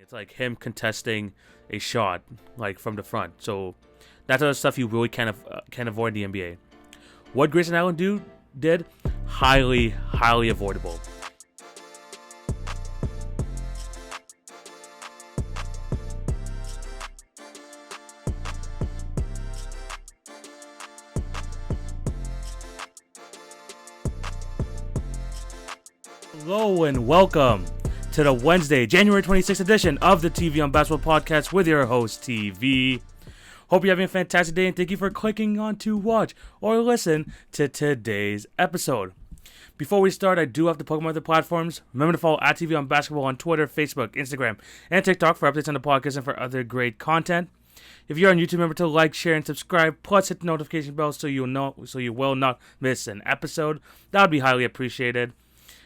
It's like him contesting a shot like from the front. So that's other stuff you really can't avoid in the NBA. What Grayson Allen did, highly avoidable. Hello and welcome to the Wednesday, January 26th edition of the TV on Basketball Podcast with your host, TV. Hope you're having a fantastic day and thank you for clicking on to watch or listen to today's episode. Before we start, I do have to plug my other platforms. Remember to follow TV on Basketball on Twitter, Facebook, Instagram, and TikTok for updates on the podcast and for other great content. If you're on YouTube, remember to like, share, and subscribe. Plus, hit the notification bell so you will not miss an episode. That would be highly appreciated.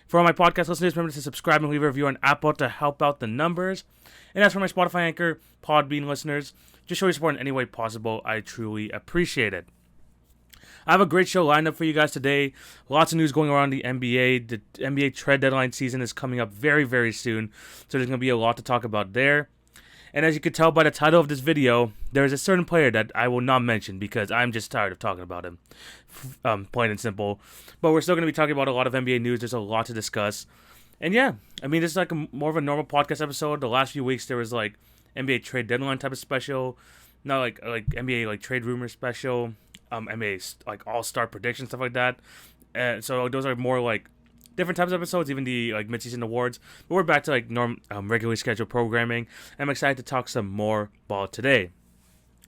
For all my podcast listeners, remember to subscribe and leave a review on Apple to help out the numbers. And as for my Spotify, Anchor, Podbean listeners, just show your support in any way possible. I truly appreciate it. I have a great show lined up for you guys today. Lots of news going around the NBA. The NBA trade deadline season is coming up very, very soon. So there's going to be a lot to talk about there. And as you can tell by the title of this video, there is a certain player that I will not mention because I'm just tired of talking about him. Plain and simple. But we're still going to be talking about a lot of NBA news. There's a lot to discuss. And yeah, I mean, this is like more of a normal podcast episode. The last few weeks, there was like NBA trade deadline type of special. Not like NBA like trade rumor special. NBA like all-star prediction, stuff like that. So those are more like different types of episodes, even the like mid-season awards. But we're back to like regularly scheduled programming. I'm excited to talk some more ball today.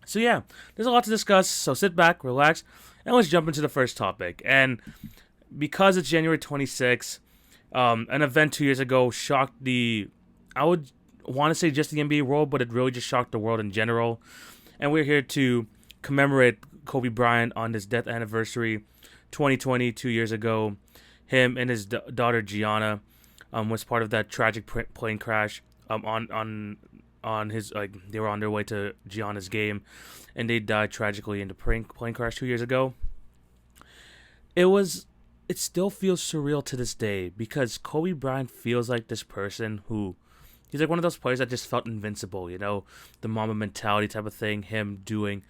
So yeah, there's a lot to discuss. So sit back, relax, and let's jump into the first topic. And because it's January 26th, an event 2 years ago shocked I would want to say just the NBA world, but it really just shocked the world in general. And we're here to commemorate Kobe Bryant on his death anniversary, 2020, 2 years ago. Him and his daughter Gianna was part of that tragic plane crash. On his they were on their way to Gianna's game, and they died tragically in the plane crash 2 years ago. It still feels surreal to this day because Kobe Bryant feels like this person who he's like one of those players that just felt invincible, you know, the Mamba mentality type of thing. Him doing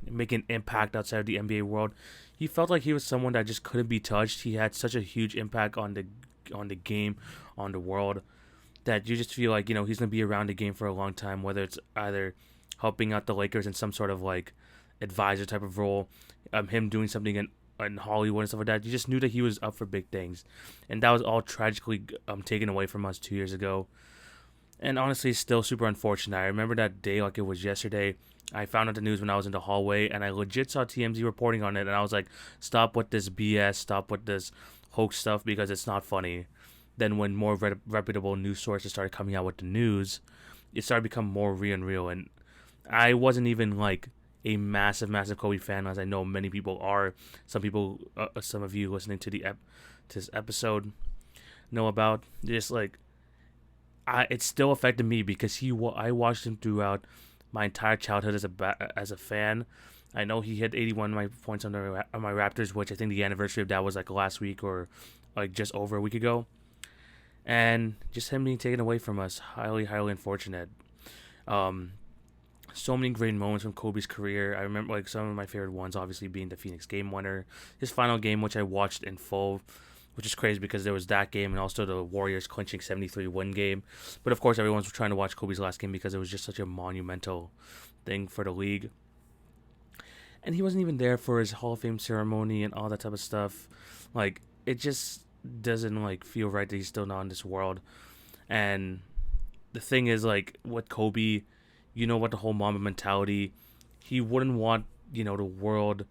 making impact outside of the NBA world. He felt like he was someone that just couldn't be touched. He had such a huge impact on the game, on the world, that you just feel like, you know, he's going to be around the game for a long time, whether it's either helping out the Lakers in some sort of like advisor type of role, him doing something in Hollywood and stuff like that. You just knew that he was up for big things. And that was all tragically taken away from us 2 years ago. And honestly, it's still super unfortunate. I remember that day like it was yesterday. I found out the news when I was in the hallway, and I legit saw TMZ reporting on it, and I was like, stop with this BS, stop with this hoax stuff, because it's not funny. Then when more reputable news sources started coming out with the news, it started to become more real and real, and I wasn't even like a massive Kobe fan, as I know many people are. Some people, some of you listening to this episode know about. Just like, it still affected me because I watched him throughout my entire childhood as a fan. I know he hit 81 of my points on my Raptors, which I think the anniversary of that was like last week or like just over a week ago. And just him being taken away from us, highly unfortunate. So many great moments from Kobe's career. I remember like some of my favorite ones obviously being the Phoenix game winner, his final game, which I watched in full, which is crazy because there was that game and also the Warriors clinching 73-win game. But of course, everyone's trying to watch Kobe's last game because it was just such a monumental thing for the league. And he wasn't even there for his Hall of Fame ceremony and all that type of stuff. Like, it just doesn't like feel right that he's still not in this world. And the thing is, like, with Kobe, you know what, the whole Mamba mentality, he wouldn't want, you know, the world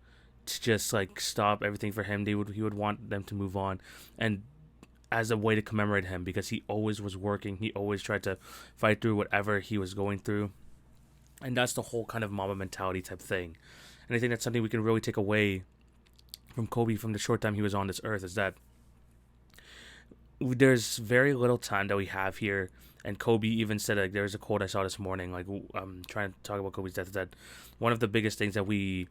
to just like stop everything for him. He would want them to move on, and as a way to commemorate him, because he always was working. He always tried to fight through whatever he was going through, and that's the whole kind of Mamba mentality type thing. And I think that's something we can really take away from Kobe from the short time he was on this earth, is that there's very little time that we have here. And Kobe even said, like, there's a quote I saw this morning, like, trying to talk about Kobe's death, that one of the biggest things that we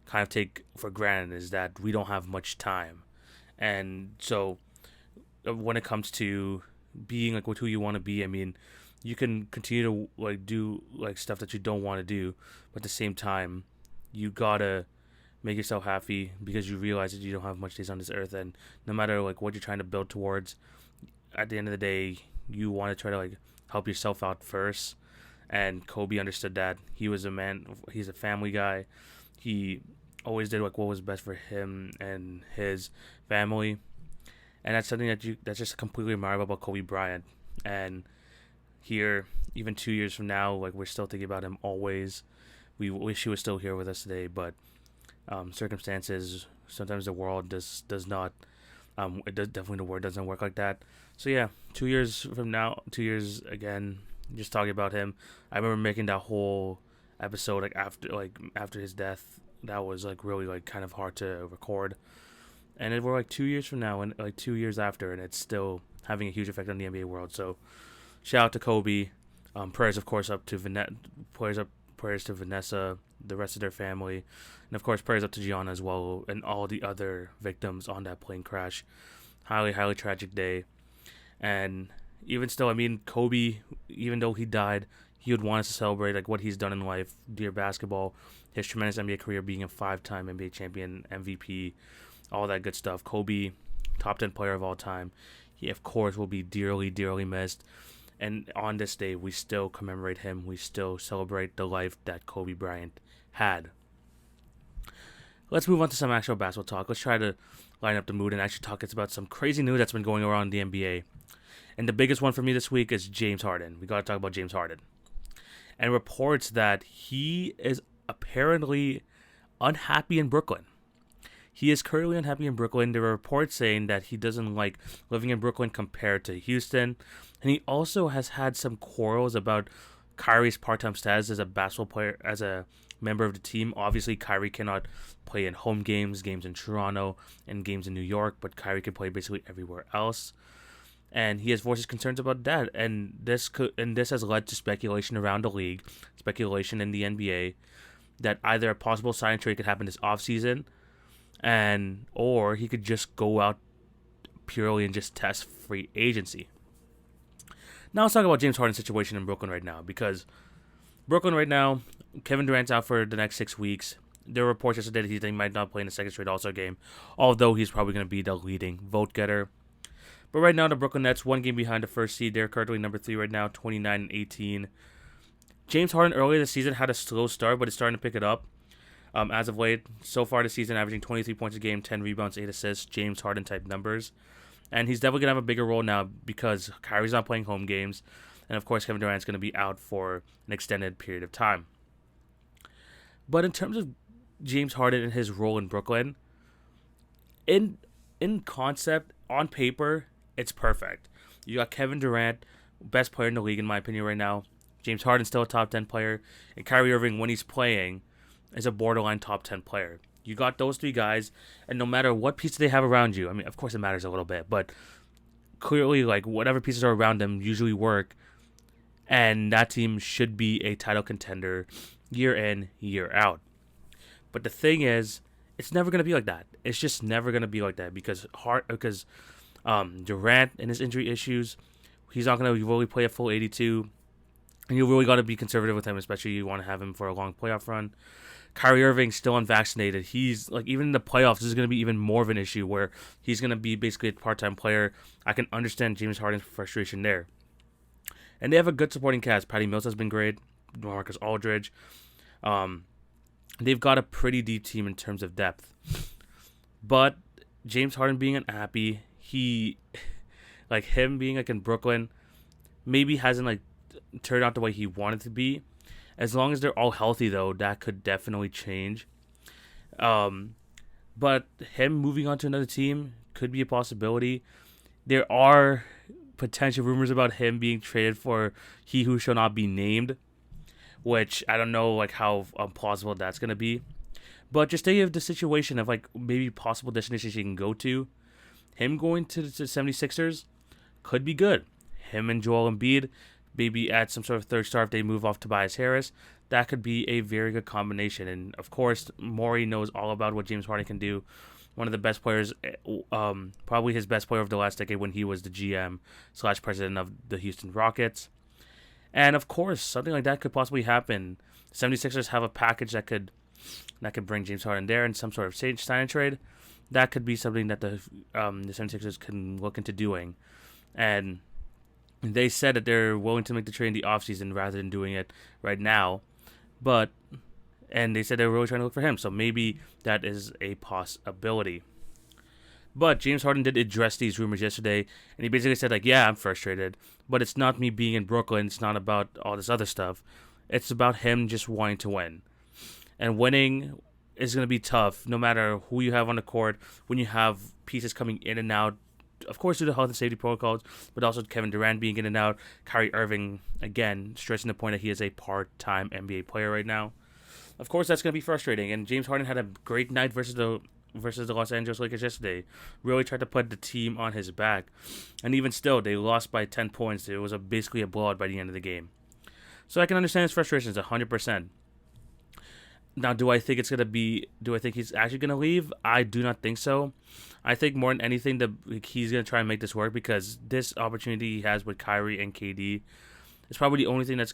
kind of take for granted is that we don't have much time. And so when it comes to being like with who you want to be. I mean, you can continue to like do like stuff that you don't want to do, but at the same time, you gotta make yourself happy because you realize that you don't have much days on this earth, and no matter like what you're trying to build towards, at the end of the day, you want to try to like help yourself out first. And Kobe understood that. He was a man. He's a family guy. He always did like what was best for him and his family, and that's something that's just completely admirable about Kobe Bryant. And here, even 2 years from now, like we're still thinking about him always. We wish he was still here with us today, but circumstances, sometimes the world does not. It does, definitely the world doesn't work like that. So yeah, 2 years from now, 2 years again, just talking about him. I remember making that whole episode after his death. That was like really like kind of hard to record. And we're like 2 years from now, and like 2 years after, and it's still having a huge effect on the NBA world. So shout out to Kobe. Prayers, of course, up to prayers to Vanessa, the rest of their family, and of course prayers up to Gianna as well, and all the other victims on that plane crash. Highly, highly tragic day. And even still, I mean, Kobe, even though he died, he would want us to celebrate like what he's done in life, dear basketball, his tremendous NBA career, being a 5-time NBA champion, MVP, all that good stuff. Kobe, top 10 player of all time. He, of course, will be dearly, dearly missed. And on this day, we still commemorate him. We still celebrate the life that Kobe Bryant had. Let's move on to some actual basketball talk. Let's try to line up the mood and actually talk about some crazy news that's been going around the NBA. And the biggest one for me this week is James Harden. We got to talk about James Harden. And reports that he is apparently unhappy in Brooklyn. He is currently unhappy in Brooklyn. There are reports saying that he doesn't like living in Brooklyn compared to Houston. And he also has had some quarrels about Kyrie's part-time status as a basketball player, as a member of the team. Obviously, Kyrie cannot play in home games in Toronto, and games in New York, but Kyrie can play basically everywhere else. And he has voiced his concerns about that. And this has led to speculation around the league, speculation in the NBA, that either a possible sign trade could happen this offseason, or he could just go out purely and just test free agency. Now let's talk about James Harden's situation in Brooklyn right now, because Brooklyn right now, Kevin Durant's out for the next 6 weeks. There were reports yesterday that he might not play in the second straight All-Star game, although he's probably going to be the leading vote getter. But right now, the Brooklyn Nets, 1 game behind the first seed. They're currently number 3 right now, 29-18. James Harden earlier this season had a slow start, but is starting to pick it up. As of late, so far this season, averaging 23 points a game, 10 rebounds, 8 assists, James Harden type numbers. And he's definitely going to have a bigger role now because Kyrie's not playing home games. And of course, Kevin Durant's going to be out for an extended period of time. But in terms of James Harden and his role in Brooklyn, in concept, on paper, it's perfect. You got Kevin Durant, best player in the league in my opinion right now. James Harden still a top 10 player. And Kyrie Irving, when he's playing, is a borderline top 10 player. You got those 3 guys, and no matter what pieces they have around you, I mean, of course it matters a little bit, but clearly, like, whatever pieces are around them usually work, and that team should be a title contender year in, year out. But the thing is, it's never going to be like that. It's just never going to be like that because Durant and his injury issues, he's not going to really play a full 82, and you really got to be conservative with him, especially you want to have him for a long playoff run. Kyrie Irving still unvaccinated. He's like, even in the playoffs, this is going to be even more of an issue where he's going to be basically a part-time player. I can understand James Harden's frustration there. And they have a good supporting cast. Patty Mills has been great. Marcus Aldridge. They've got a pretty deep team in terms of depth. But James Harden being unhappy, him being like in Brooklyn, maybe hasn't like turned out the way he wanted to be. As long as they're all healthy, though, that could definitely change. But him moving on to another team could be a possibility. There are potential rumors about him being traded for he who shall not be named, which I don't know like how plausible that's going to be. But just think of the situation of like maybe possible destinations he can go to. Him going to the 76ers could be good. Him and Joel Embiid, maybe add some sort of third star if they move off Tobias Harris. That could be a very good combination. And, of course, Morey knows all about what James Harden can do one of the best players, probably his best player of the last decade when he was the GM/president of the Houston Rockets. And of course, something like that could possibly happen. 76ers have a package that could bring James Harden there in some sort of sign and trade. That could be something that the 76ers can look into doing. And they said that they're willing to make the trade in the offseason rather than doing it right now. And they said they're really trying to look for him. So maybe that is a possibility. But James Harden did address these rumors yesterday. And he basically said, yeah, I'm frustrated. But it's not me being in Brooklyn. It's not about all this other stuff. It's about him just wanting to win. And winning is going to be tough no matter who you have on the court. When you have pieces coming in and out. Of course, due to health and safety protocols, but also Kevin Durant being in and out. Kyrie Irving, again, stressing the point that he is a part-time NBA player right now. Of course, that's going to be frustrating. And James Harden had a great night versus the Los Angeles Lakers yesterday. Really tried to put the team on his back. And even still, they lost by 10 points. It was basically a blowout by the end of the game. So I can understand his frustrations 100%. Now, do I think he's actually going to leave? I do not think so. I think more than anything that he's going to try and make this work because this opportunity he has with Kyrie and KD is probably the only thing that's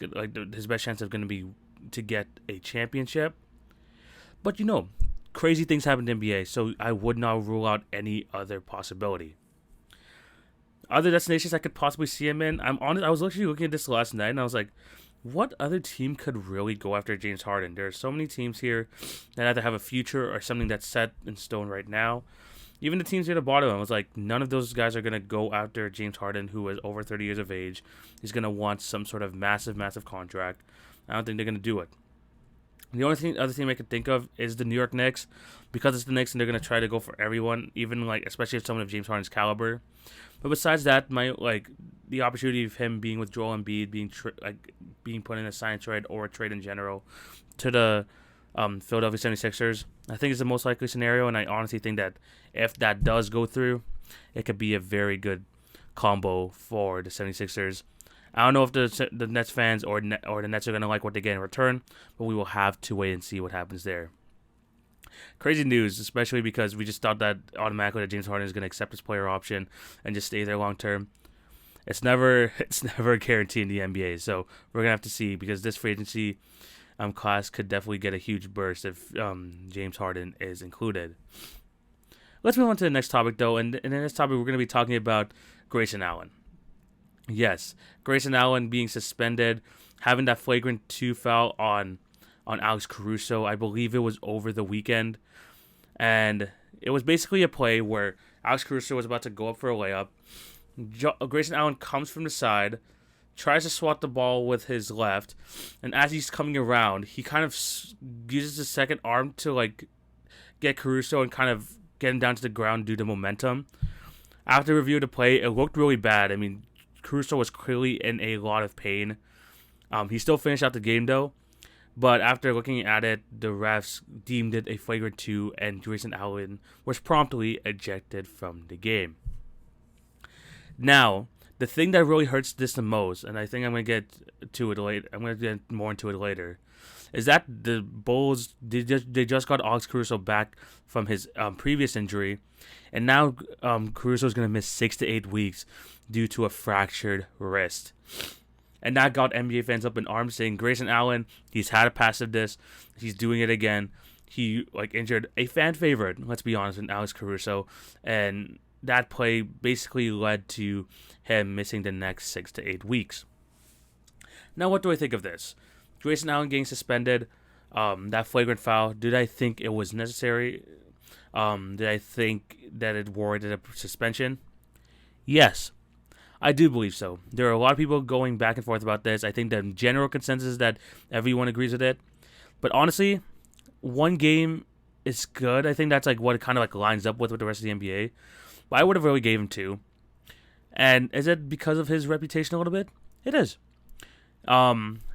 his best chance of going to be to get a championship. But crazy things happen in the NBA, so I would not rule out any other possibility. Other destinations I could possibly see him in. I'm honest. I was literally looking at this last night and I was like, what other team could really go after James Harden? There are so many teams here that either have a future or something that's set in stone right now. Even the teams near the bottom, I was like, none of those guys are going to go after James Harden, who is over 30 years of age. He's going to want some sort of massive, massive contract. I don't think they're going to do it. The only other team I could think of is the New York Knicks, because it's the Knicks and they're going to try to go for everyone, even especially if someone of James Harden's caliber. But besides that, the opportunity of him being with Joel Embiid, being put in a sign trade or a trade in general to the Philadelphia 76ers, I think is the most likely scenario, and I honestly think that if that does go through, it could be a very good combo for the 76ers. I don't know if the Nets fans or the Nets are going to like what they get in return, but we will have to wait and see what happens there. Crazy news, especially because we just thought that automatically that James Harden is going to accept his player option and just stay there long term. It's never a guarantee in the NBA, so we're going to have to see because this free agency class could definitely get a huge burst if James Harden is included. Let's move on to the next topic, though, and in this topic we're going to be talking about Grayson Allen. Yes, Grayson Allen being suspended, having that flagrant 2 foul on Alex Caruso. I believe it was over the weekend. And it was basically a play where Alex Caruso was about to go up for a layup. Grayson Allen comes from the side, tries to swat the ball with his left, and as he's coming around, he kind of uses his second arm to get Caruso and kind of get him down to the ground due to momentum. After review of the play, it looked really bad. I mean, Caruso was clearly in a lot of pain. He still finished out the game, though. But after looking at it, the refs deemed it a flagrant 2, and Grayson Allen was promptly ejected from the game. Now, the thing that really hurts this the most, and I think I'm going to get to it later, I'm going to get more into it later, is that the Bulls, they just got Alex Caruso back from his previous injury, and now Caruso is going to miss 6 to 8 weeks due to a fractured wrist. And that got NBA fans up in arms saying, Grayson Allen, he's had a passive disc. He's doing it again. He injured a fan favorite, let's be honest, in Alex Caruso. And that play basically led to him missing the next 6 to 8 weeks. Now, what do I think of this? Grayson Allen getting suspended, that flagrant foul, did I think it was necessary? Did I think that it warranted a suspension? Yes. I do believe so. There are a lot of people going back and forth about this. I think the general consensus is that everyone agrees with it. But honestly, one game is good. I think that's what it kind of lines up with the rest of the NBA. But I would have really gave him 2. And is it because of his reputation a little bit? It is.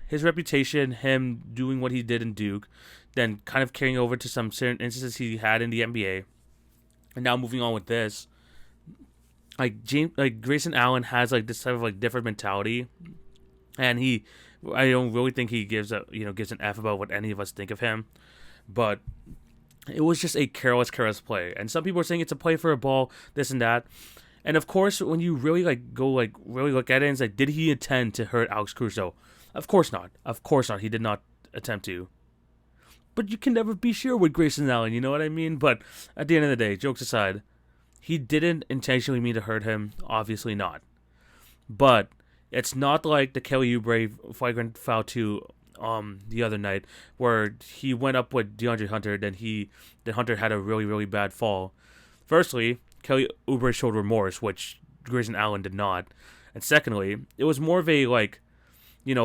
His reputation, him doing what he did in Duke, then kind of carrying over to some certain instances he had in the NBA. And now moving on with this. Grayson Allen has this type of different mentality, and I don't really think he gives an F about what any of us think of him, but it was just a careless play. And some people are saying it's a play for a ball, this and that. And of course, when you really really look at it, it's like, did he intend to hurt Alex Caruso? Of course not. Of course not. He did not attempt to. But you can never be sure with Grayson Allen, you know what I mean? But at the end of the day, jokes aside, he didn't intentionally mean to hurt him. Obviously not. But it's not like the Kelly Oubre flagrant foul to the other night where he went up with DeAndre Hunter, then Hunter had a really, really bad fall. Firstly, Kelly Oubre showed remorse, which Grayson Allen did not. And secondly, it was more of a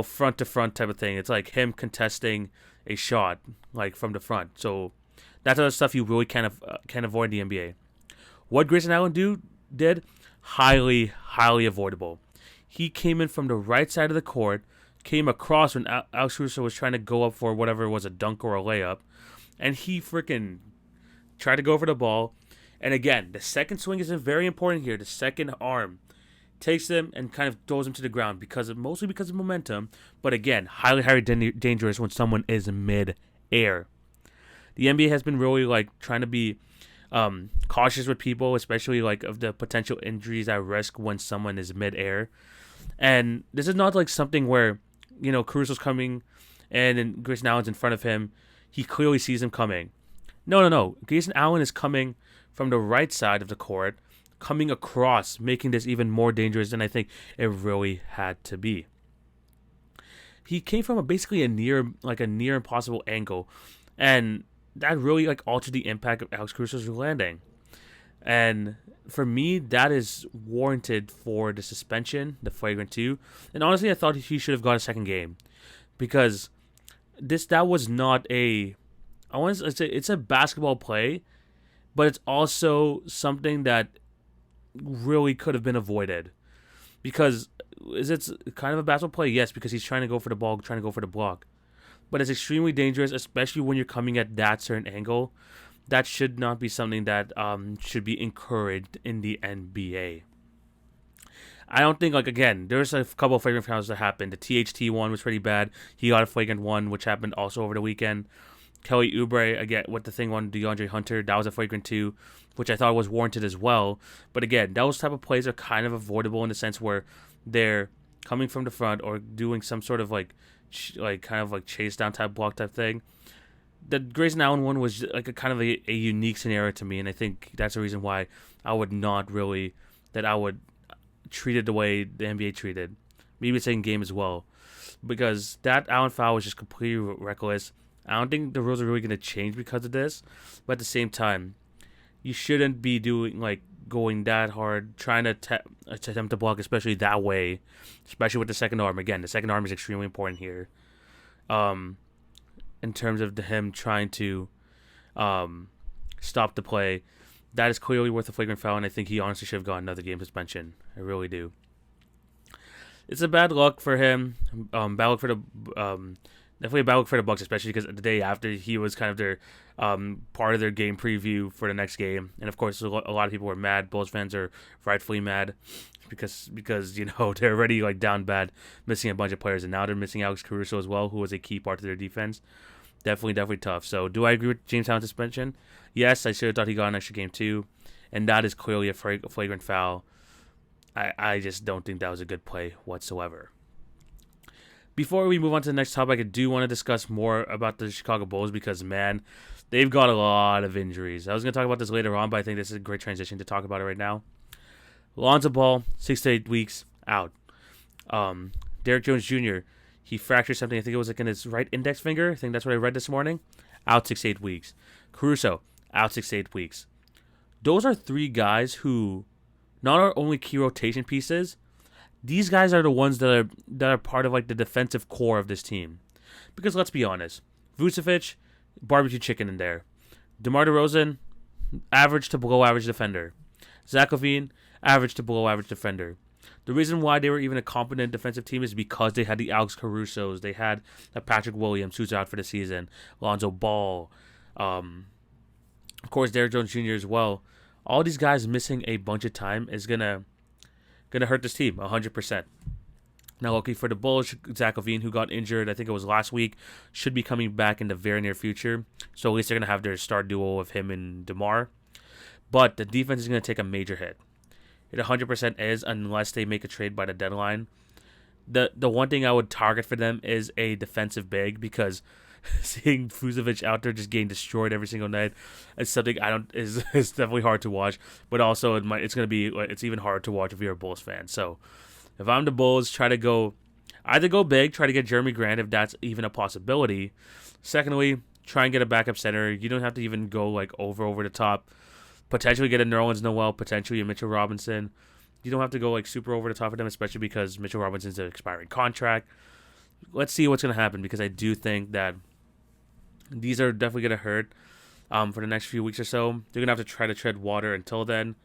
front to front type of thing. It's like him contesting a shot from the front. So that's other stuff you really can't avoid in the NBA. What Grayson Allen did, highly, highly avoidable. He came in from the right side of the court, came across when Alex Caruso was trying to go up for whatever was a dunk or a layup, and he freaking tried to go for the ball. And again, the second swing is very important here. The second arm takes him and kind of throws him to the ground mostly because of momentum. But again, highly, highly dangerous when someone is mid-air. The NBA has been really trying to be cautious with people, especially of the potential injuries at risk when someone is mid-air. And this is not something where Caruso's coming and then Grayson Allen's in front of him. He clearly sees him coming. No. Grayson Allen is coming from the right side of the court, coming across, making this even more dangerous than I think it really had to be. He came from basically a near impossible angle, and that really altered the impact of Alex Caruso's landing. And for me, that is warranted for the suspension, the flagrant 2. And honestly, I thought he should have got a second game, because that was not it's a basketball play, but it's also something that really could have been avoided. Because it's kind of a basketball play? Yes, because he's trying to go for the ball, trying to go for the block. But it's extremely dangerous, especially when you're coming at that certain angle. That should not be something that should be encouraged in the NBA. I don't think, again, there's a couple of flagrant fouls that happened. The THT one was pretty bad. He got a flagrant one, which happened also over the weekend. Kelly Oubre, again, with the thing on DeAndre Hunter, that was a flagrant 2, which I thought was warranted as well. But again, those type of plays are kind of avoidable in the sense where they're coming from the front or doing some sort of chase down type block type thing. The Grayson Allen one was a kind of a unique scenario to me, and I think that's the reason why I would treat it the way the NBA treated. Maybe the second game as well. Because that Allen foul was just completely reckless. I don't think the rules are really going to change because of this. But at the same time, you shouldn't be going that hard, trying to attempt to block, especially that way. Especially with the second arm. Again, the second arm is extremely important here. In terms of him trying to stop the play. That is clearly worth a flagrant foul, and I think he honestly should have gotten another game suspension. I really do. It's a bad luck for him. Bad luck for the definitely a bad luck for the Bucks, especially because the day after he was kind of their part of their game preview for the next game, and of course a lot of people were mad. Bulls fans are rightfully mad because they're already down bad, missing a bunch of players, and now they're missing Alex Caruso as well, who was a key part of their defense. Definitely tough. So, do I agree with James Harden suspension? Yes, I should have thought he got an extra game too, and that is clearly a flagrant foul. I just don't think that was a good play whatsoever. Before we move on to the next topic, I do want to discuss more about the Chicago Bulls because, man, they've got a lot of injuries. I was going to talk about this later on, but I think this is a great transition to talk about it right now. Lonzo Ball, 6 to 8 weeks, out. Derrick Jones Jr., he fractured something. I think it was in his right index finger. I think that's what I read this morning. Out 6 to 8 weeks. Caruso, out 6 to 8 weeks. Those are 3 guys who not are only key rotation pieces. These guys are the ones that are part of the defensive core of this team. Because let's be honest, Vucevic, barbecue chicken in there. DeMar DeRozan, average to below average defender. Zach LaVine, average to below average defender. The reason why they were even a competent defensive team is because they had the Alex Carusos, they had the Patrick Williams, who's out for the season, Lonzo Ball, of course Derrick Jones Jr. as well. All these guys missing a bunch of time is gonna hurt this team 100%. Now, luckily for the Bulls, Zach LaVine, who got injured, I think it was last week, should be coming back in the very near future. So at least they're going to have their star duo of him and DeMar. But the defense is going to take a major hit. It 100% is, unless they make a trade by the deadline. The one thing I would target for them is a defensive big, because seeing Vucevic out there just getting destroyed every single night is something is definitely hard to watch. But also it's even harder to watch if you're a Bulls fan. So if I'm the Bulls, either go big, try to get Jeremy Grant if that's even a possibility. Secondly, try and get a backup center. You don't have to even go like over the top. Potentially get a Nerlens Noel, potentially a Mitchell Robinson. You don't have to go like super over the top of them, especially because Mitchell Robinson's an expiring contract. Let's see what's going to happen, because I do think that these are definitely going to hurt for the next few weeks or so. They're going to have to try to tread water until then,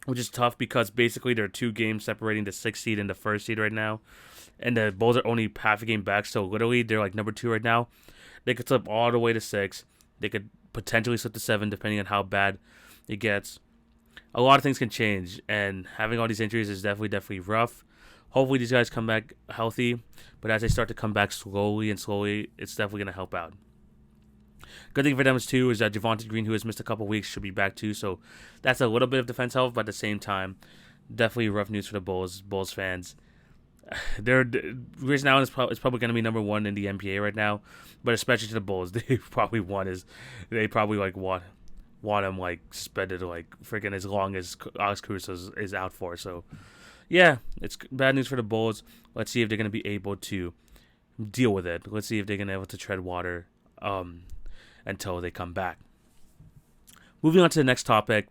which is tough because basically there are 2 games separating the 6th seed and the 1st seed right now. And the Bulls are only half a game back, so literally they're like number 2 right now. They could slip all the way to 6. They could potentially slip to 7 depending on how bad it gets. A lot of things can change, and having all these injuries is definitely rough. Hopefully these guys come back healthy, but as they start to come back slowly, it's definitely going to help out. Good thing for them is that Javonte Green, who has missed a couple weeks, should be back too, so that's a little bit of defense help, but at the same time, definitely rough news for the Bulls fans. Grayson Allen is probably going to be number 1 in the NBA right now, but especially to the Bulls, they probably want him like suspended like freaking as long as Alex Caruso is out for. So yeah, it's bad news for the Bulls. Let's see if they're going to be able to deal with it. Let's see if they're going to be able to tread water until they come back. Moving on to the next topic,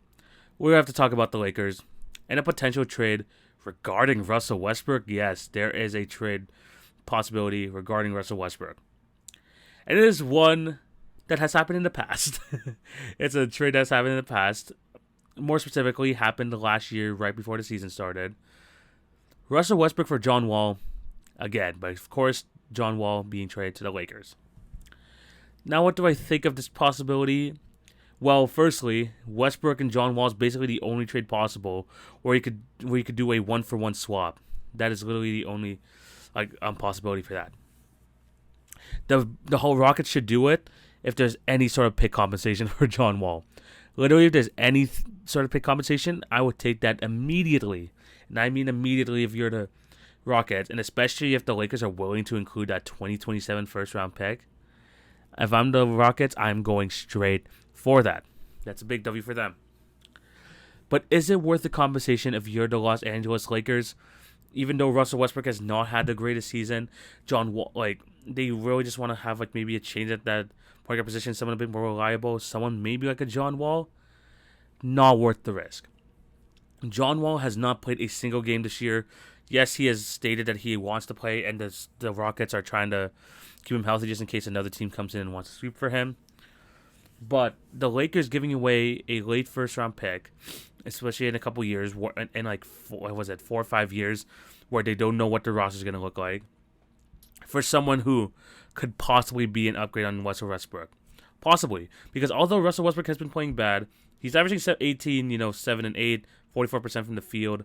we have to talk about the Lakers and a potential trade regarding Russell Westbrook. Yes, there is a trade possibility regarding Russell Westbrook. And it is one that has happened in the past. It's a trade that's happened in the past. More specifically, happened last year right before the season started. Russell Westbrook for John Wall. Again, but of course, John Wall being traded to the Lakers. Now, what do I think of this possibility? Well, firstly, Westbrook and John Wall is basically the only trade possible where you could do a 1-for-1 swap. That is literally the only possibility for that. The whole Rockets should do it if there's any sort of pick compensation for John Wall. Literally, if there's any sort of pick compensation, I would take that immediately. And I mean immediately if you're the Rockets, and especially if the Lakers are willing to include that 2027 first-round pick. If I'm the Rockets, I'm going straight for that. That's a big W for them. But is it worth the compensation if you're the Los Angeles Lakers? Even though Russell Westbrook has not had the greatest season, John Wall, they really just want to have maybe a change at that point guard position, someone a bit more reliable, someone maybe like a John Wall. Not worth the risk. John Wall has not played a single game this year. Yes, he has stated that he wants to play, and the Rockets are trying to keep him healthy just in case another team comes in and wants to sweep for him. But the Lakers giving away a late first-round pick, especially in a couple years, in 4 or 5 years, where they don't know what the roster is going to look like, for someone who could possibly be an upgrade on Russell Westbrook. Possibly. Because although Russell Westbrook has been playing bad, he's averaging 18, 7 and 8, 44% from the field.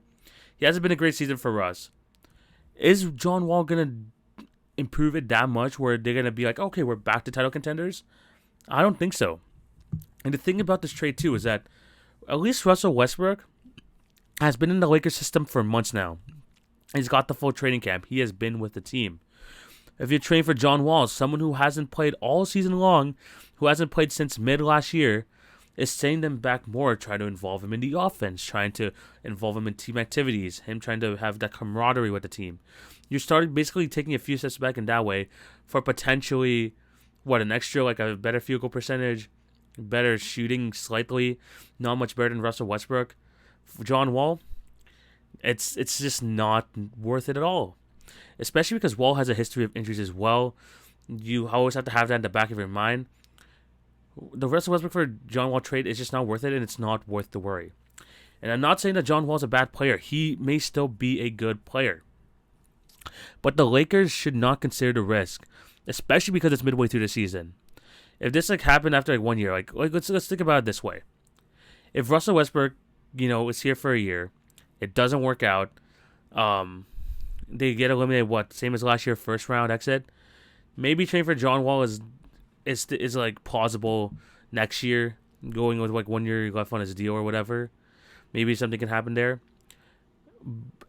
He hasn't been a great season for Russ. Is John Wall going to improve it that much where they're going to be like, okay, we're back to title contenders? I don't think so. And the thing about this trade, too, is that at least Russell Westbrook has been in the Lakers system for months now. He's got the full training camp. He has been with the team. If you're trading for John Wall, someone who hasn't played all season long, who hasn't played since mid last year, is sending them back more, trying to involve him in the offense, trying to involve him in team activities, him trying to have that camaraderie with the team. You're starting basically taking a few steps back in that way for potentially, an extra, a better field goal percentage, better shooting slightly, not much better than Russell Westbrook. For John Wall, it's just not worth it at all. Especially because Wall has a history of injuries as well. You always have to have that in the back of your mind. The Russell Westbrook for John Wall trade is just not worth it, and it's not worth the worry. And I'm not saying that John Wall's a bad player. He may still be a good player. But the Lakers should not consider the risk, especially because it's midway through the season. If this happened after 1 year, let's think about it this way. If Russell Westbrook, is here for a year, it doesn't work out, they get eliminated, same as last year, first round exit. Maybe trading for John Wall is like plausible next year, going with like 1 year left on his deal or whatever. Maybe something can happen there,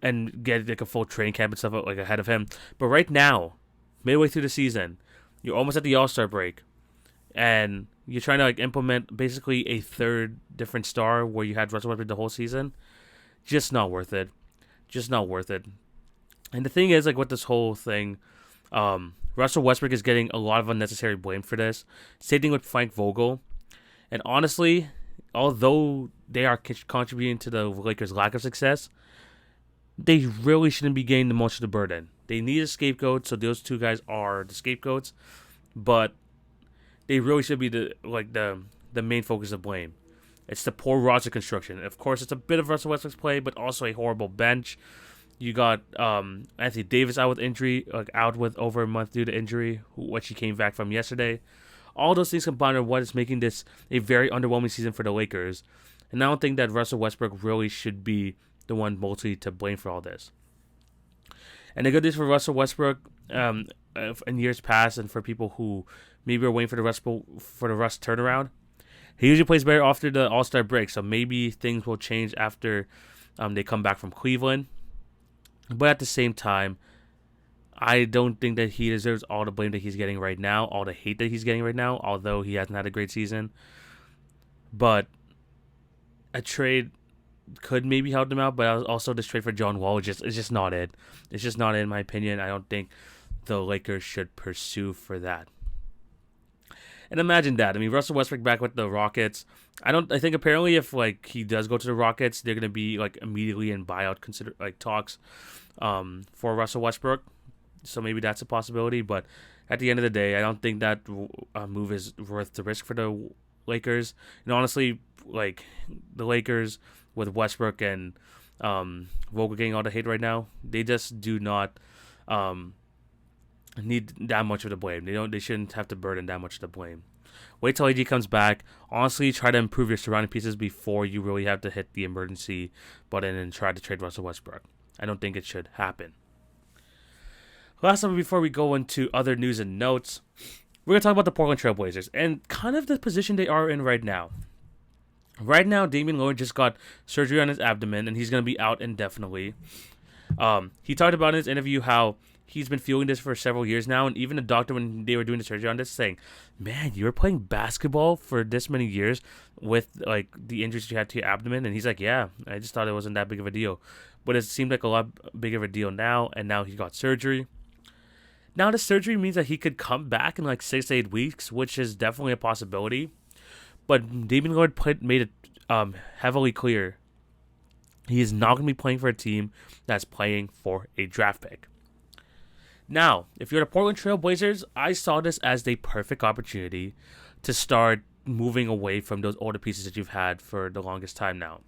and get like a full training camp and stuff like ahead of him. But right now, midway through the season, you're almost at the All-Star break, and you're trying to like implement basically a third different star where you had Russell Westbrook the whole season. Just not worth it. Just not worth it. And the thing is, like with this whole thing, Russell Westbrook is getting a lot of unnecessary blame for this. Same thing with Frank Vogel. And honestly, although they are contributing to the Lakers' lack of success, they really shouldn't be getting the most of the burden. They need a scapegoat, so those two guys are the scapegoats. But they really should be the main focus of blame. It's the poor roster construction. Of course, it's a bit of Russell Westbrook's play, but also a horrible bench. You got Anthony Davis out with injury, out with over a month due to injury, which he came back from yesterday. All those things combined are what is making this a very underwhelming season for the Lakers. And I don't think that Russell Westbrook really should be the one mostly to blame for all this. And the good news for Russell Westbrook in years past, and for people who maybe are waiting for the Russ turnaround, he usually plays better after the All-Star break. So maybe things will change after they come back from Cleveland. But at the same time, I don't think that he deserves all the blame that he's getting right now, all the hate that he's getting right now, although he hasn't had a great season. But a trade could maybe help him out, but also this trade for John Wall is just not it. It's just not it, in my opinion. I don't think the Lakers should pursue for that. And imagine that. I mean, Russell Westbrook back with the Rockets. I think apparently if like he does go to the Rockets, they're gonna be like immediately in buyout talks for Russell Westbrook. So maybe that's a possibility. But at the end of the day, I don't think that move is worth the risk for the Lakers. And honestly, like the Lakers with Westbrook and Vogel getting all the hate right now, they just do not need that much of the blame. They shouldn't have to burden that much of the blame. Wait till AD comes back. Honestly, try to improve your surrounding pieces before you really have to hit the emergency button and try to trade Russell Westbrook. I don't think it should happen. Last time before we go into other news and notes, we're going to talk about the Portland Trailblazers and kind of the position they are in right now. Right now, Damian Lillard just got surgery on his abdomen, and he's going to be out indefinitely. He talked about in his interview how he's been feeling this for several years now, and even the doctor, when they were doing the surgery on this, saying, man, you were playing basketball for this many years with like the injuries you had to your abdomen. And he's like, yeah, I just thought it wasn't that big of a deal. But it seemed like a lot bigger of a deal now, and now he got surgery. Now the surgery means that he could come back in like 6 to 8 weeks, which is definitely a possibility. But Damian Lillard made it heavily clear he is not going to be playing for a team that's playing for a draft pick. Now, if you're the Portland Trailblazers, I saw this as the perfect opportunity to start moving away from those older pieces that you've had for the longest time now.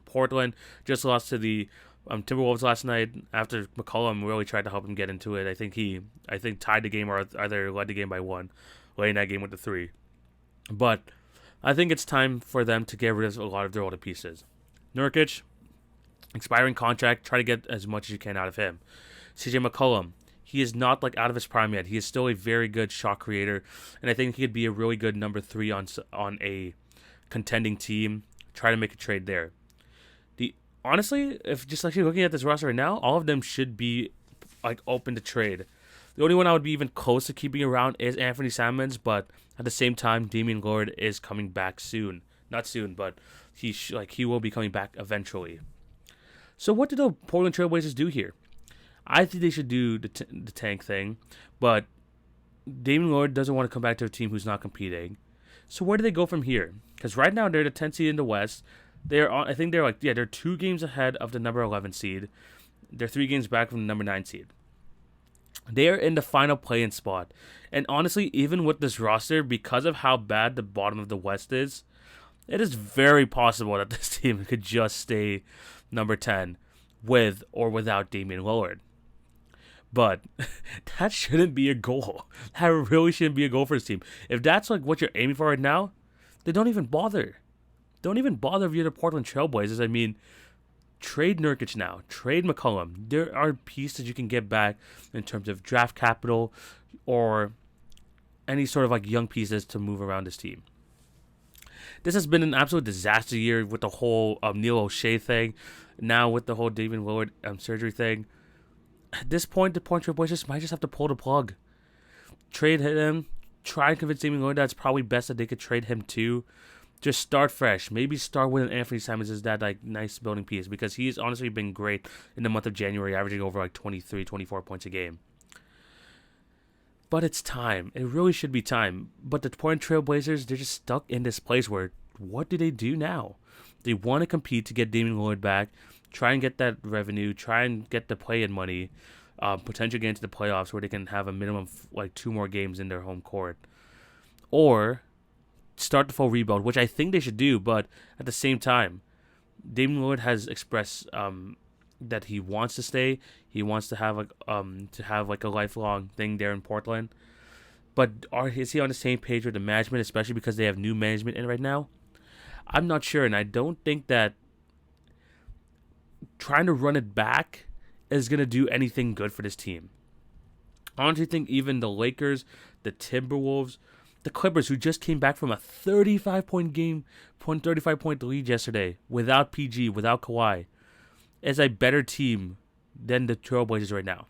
Portland just lost to the Timberwolves last night after McCollum really tried to help him get into it. I think tied the game or either led the game by 1, laying that game with the 3. But I think it's time for them to get rid of a lot of their older pieces. Nurkic, expiring contract, try to get as much as you can out of him. CJ McCollum, he is not like out of his prime yet. He is still a very good shot creator, and I think he could be a really good number 3 on a contending team. Try to make a trade there. Honestly, if just actually looking at this roster right now, all of them should be like open to trade. The only one I would be even close to keeping around is Anthony SImmons, but at the same time, Damian Lillard is coming back soon. Not soon, but he will be coming back eventually. So what do the Portland Trailblazers do here? I think they should do the tank thing, but Damian Lillard doesn't want to come back to a team who's not competing. So where do they go from here? Because right now they're the 10th seed in the West. They're 2 games ahead of the number 11 seed. They're 3 games back from the number 9 seed. They are in the final play-in spot. And honestly, even with this roster, because of how bad the bottom of the West is, it is very possible that this team could just stay number 10 with or without Damian Lillard. But that shouldn't be a goal. That really shouldn't be a goal for this team. If that's like what you're aiming for right now, then don't even bother. Don't even bother if you're the Portland Trailblazers. I mean, trade Nurkic now. Trade McCollum. There are pieces you can get back in terms of draft capital or any sort of like young pieces to move around this team. This has been an absolute disaster year with the whole Neil O'Shea thing. Now with the whole Damian Lillard surgery thing. At this point, the Trailblazers might just have to pull the plug. Trade him. Try and convince Damian Lillard that's probably best that they could trade him too. Just start fresh. Maybe start with an Anthony Simons as that like nice building piece because he's honestly been great in the month of January, averaging over like 23, 24 points a game. But it's time. It really should be time. But the Portland Trailblazers, they're just stuck in this place where what do they do now? They want to compete to get Damian Lillard back, try and get that revenue, try and get the play-in money, potentially get into the playoffs where they can have a minimum of like 2 more games in their home court. Or start the full rebuild, which I think they should do, but at the same time, Damian Lillard has expressed that he wants to stay. He wants to have like a lifelong thing there in Portland. But is he on the same page with the management, especially because they have new management in right now? I'm not sure, and I don't think that trying to run it back is going to do anything good for this team. I honestly think even the Lakers, the Timberwolves, the Clippers, who just came back from a 35-point lead yesterday without PG, without Kawhi, is a better team than the Trailblazers right now.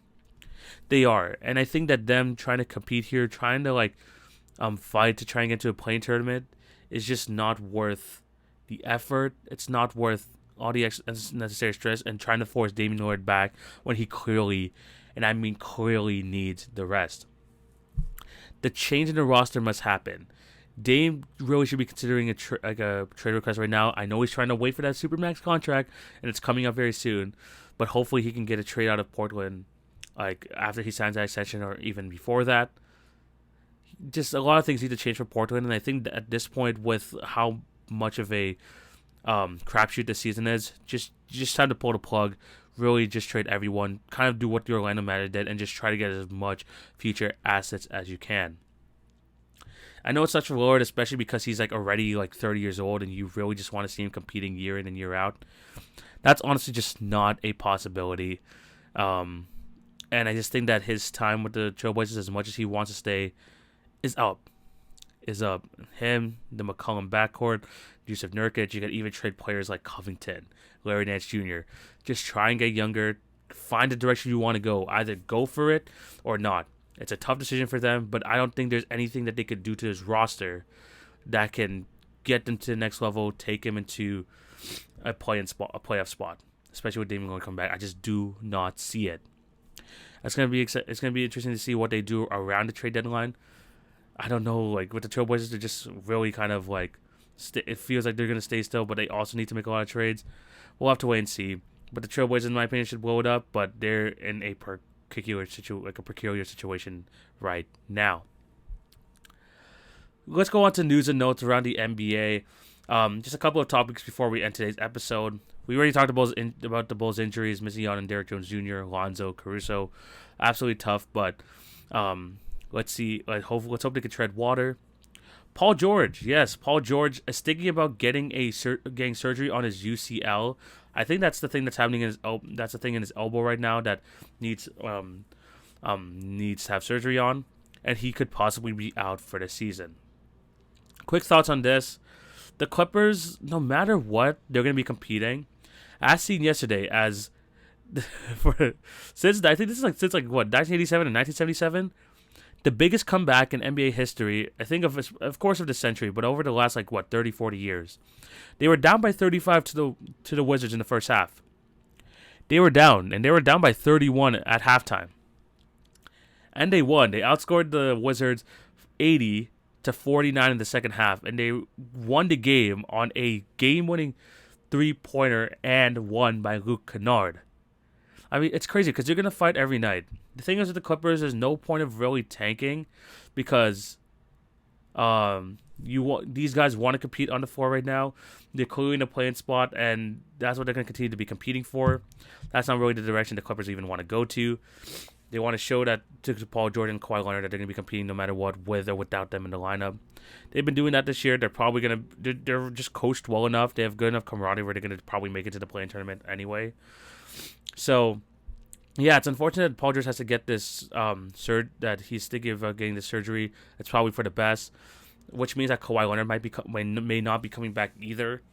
They are, and I think that them trying to compete here, trying to fight to try and get to a play-in tournament, is just not worth the effort. It's not worth all the necessary stress and trying to force Damian Lillard back when he clearly, and I mean clearly, needs the rest. The change in the roster must happen. Dame really should be considering a trade request right now. I know he's trying to wait for that Supermax contract, and it's coming up very soon. But hopefully he can get a trade out of Portland, like after he signs that extension or even before that. Just a lot of things need to change for Portland, and I think that at this point, with how much of a crapshoot this season is, just time to pull the plug. Really just trade everyone, kind of do what the Orlando Magic did, and just try to get as much future assets as you can. I know it's such a Lillard, especially because he's already 30 years old, and you really just want to see him competing year in and year out. That's honestly just not a possibility. And I just think that his time with the Trailblazers, as much as he wants to stay, is up. Him, the McCollum backcourt, Jusuf Nurkic, you can even trade players like Covington, Larry Nance Jr. Just try and get younger, find the direction you want to go. Either go for it or not. It's a tough decision for them, but I don't think there's anything that they could do to his roster that can get them to the next level, take him into a playoff spot, especially with Damian Lillard coming back. I just do not see it. It's gonna be interesting to see what they do around the trade deadline. I don't know, with the Trailblazers, they're just really kind of it feels like they're going to stay still, but they also need to make a lot of trades. We'll have to wait and see. But the Trailblazers, in my opinion, should blow it up, but they're in a peculiar situation right now. Let's go on to news and notes around the NBA. Just a couple of topics before we end today's episode. We already talked about the Bulls' injuries, missing out on Derrick Jones Jr., Lonzo, Caruso. Absolutely tough, but let's see. Let's hope they can tread water. Paul George is thinking about getting surgery on his UCL. I think that's the thing that's happening in his that's the thing in his elbow right now that needs to have surgery on, and he could possibly be out for the season. Quick thoughts on this: the Clippers, no matter what, they're going to be competing. As seen yesterday, since 1987 and 1977. The biggest comeback in NBA history, I think of course of the century, but over the last 30, 40 years. They were down by 35 to the Wizards in the first half. They were down by 31 at halftime. And they won. They outscored the Wizards 80-49 in the second half, and they won the game on a game-winning three-pointer and won by Luke Kennard. I mean, it's crazy because you're going to fight every night. The thing is with the Clippers, there's no point of really tanking because These guys want to compete on the floor right now. They're clearly in a playing spot, and that's what they're going to continue to be competing for. That's not really the direction the Clippers even want to go to. They want to show that to Paul George and Kawhi Leonard that they're going to be competing no matter what, with or without them in the lineup. They've been doing that this year. They're probably going to... They're just coached well enough. They have good enough camaraderie where they're going to probably make it to the play-in tournament anyway. So, yeah, it's unfortunate that Paul George has to get this that he's thinking of getting this surgery. It's probably for the best, which means that Kawhi Leonard may not be coming back either,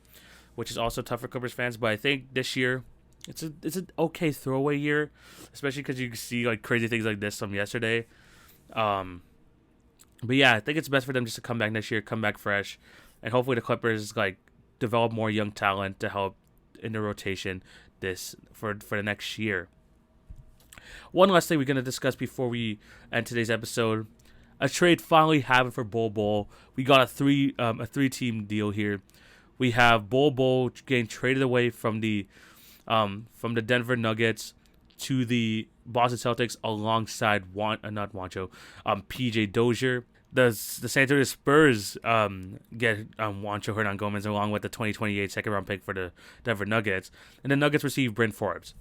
which is also tough for Clippers fans. But I think this year... It's an okay throwaway year, especially because you see like crazy things like this from yesterday. But yeah, I think it's best for them just to come back next year, come back fresh, and hopefully the Clippers like develop more young talent to help in the rotation for the next year. One last thing we're gonna discuss before we end today's episode: a trade finally happened for Bol Bol. We got a three-team deal here. We have Bol Bol getting traded away from the Denver Nuggets to the Boston Celtics alongside PJ Dozier. The San Antonio Spurs get Juancho Hernan-Gomez along with the 2028 second round pick for the Denver Nuggets, and the Nuggets receive Bryn Forbes.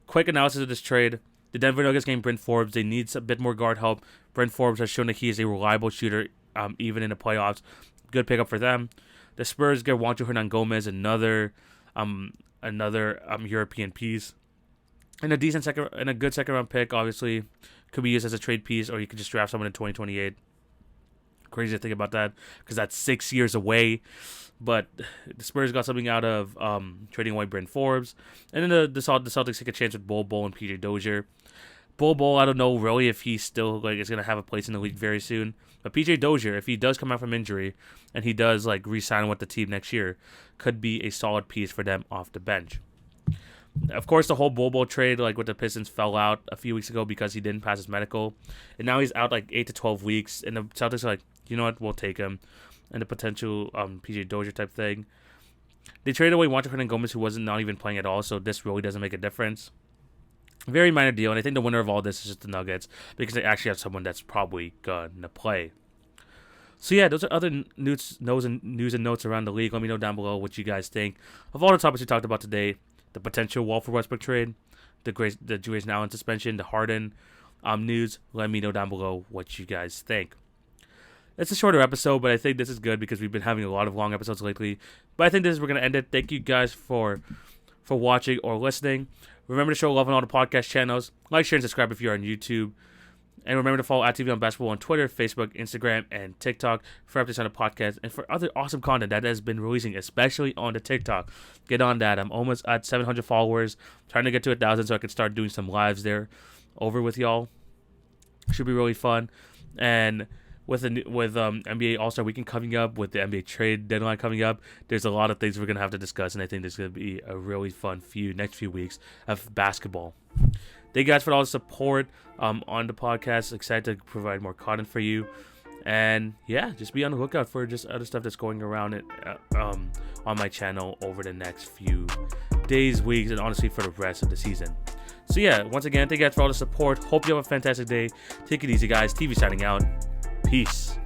Quick analysis of this trade: the Denver Nuggets gained Bryn Forbes. They need a bit more guard help. Bryn Forbes has shown that he is a reliable shooter, even in the playoffs. Good pickup for them. The Spurs get Juancho Hernan-Gomez, another European piece, and a good second round pick. Obviously, could be used as a trade piece, or you could just draft someone in 2028. Crazy to think about that because that's 6 years away. But the Spurs got something out of trading away Bryn Forbes, and then the Celtics take a chance with Bol Bol and PJ Dozier. Bol Bol, I don't know really if he's still is gonna have a place in the league very soon. But PJ Dozier, if he does come out from injury and he does re-sign with the team next year, could be a solid piece for them off the bench. Of course, the whole Bol Bol trade with the Pistons fell out a few weeks ago because he didn't pass his medical, and now he's out 8 to 12 weeks. And the Celtics are you know what, we'll take him, and the potential PJ Dozier type thing. They traded away Juancho Hernan-Gomez, who wasn't not even playing at all, so this really doesn't make a difference. Very minor deal, and I think the winner of all this is just the Nuggets because they actually have someone that's probably going to play. So yeah, those are other news and notes around the league. Let me know down below what you guys think of all the topics we talked about today: the potential Walford Westbrook trade, the Grayson Allen suspension, the Harden news. Let me know down below what you guys think. It's a shorter episode, but I think this is good because we've been having a lot of long episodes lately. But I think we're going to end it. Thank you guys for watching or listening. Remember to show love on all the podcast channels. Like, share, and subscribe if you're on YouTube. And remember to follow TV on Basketball on Twitter, Facebook, Instagram, and TikTok for updates on the podcast and for other awesome content that has been releasing, especially on the TikTok. Get on that. I'm almost at 700 followers. Trying to get to 1,000 so I can start doing some lives there over with y'all. Should be really fun. And with NBA All-Star Weekend coming up, with the NBA trade deadline coming up, there's a lot of things we're going to have to discuss, and I think there's going to be a really fun next few weeks of basketball. Thank you guys for all the support on the podcast. Excited to provide more content for you. And yeah, just be on the lookout for just other stuff that's going around on my channel over the next few days, weeks, and honestly for the rest of the season. So yeah, once again, thank you guys for all the support. Hope you have a fantastic day. Take it easy, guys. TV signing out. Peace.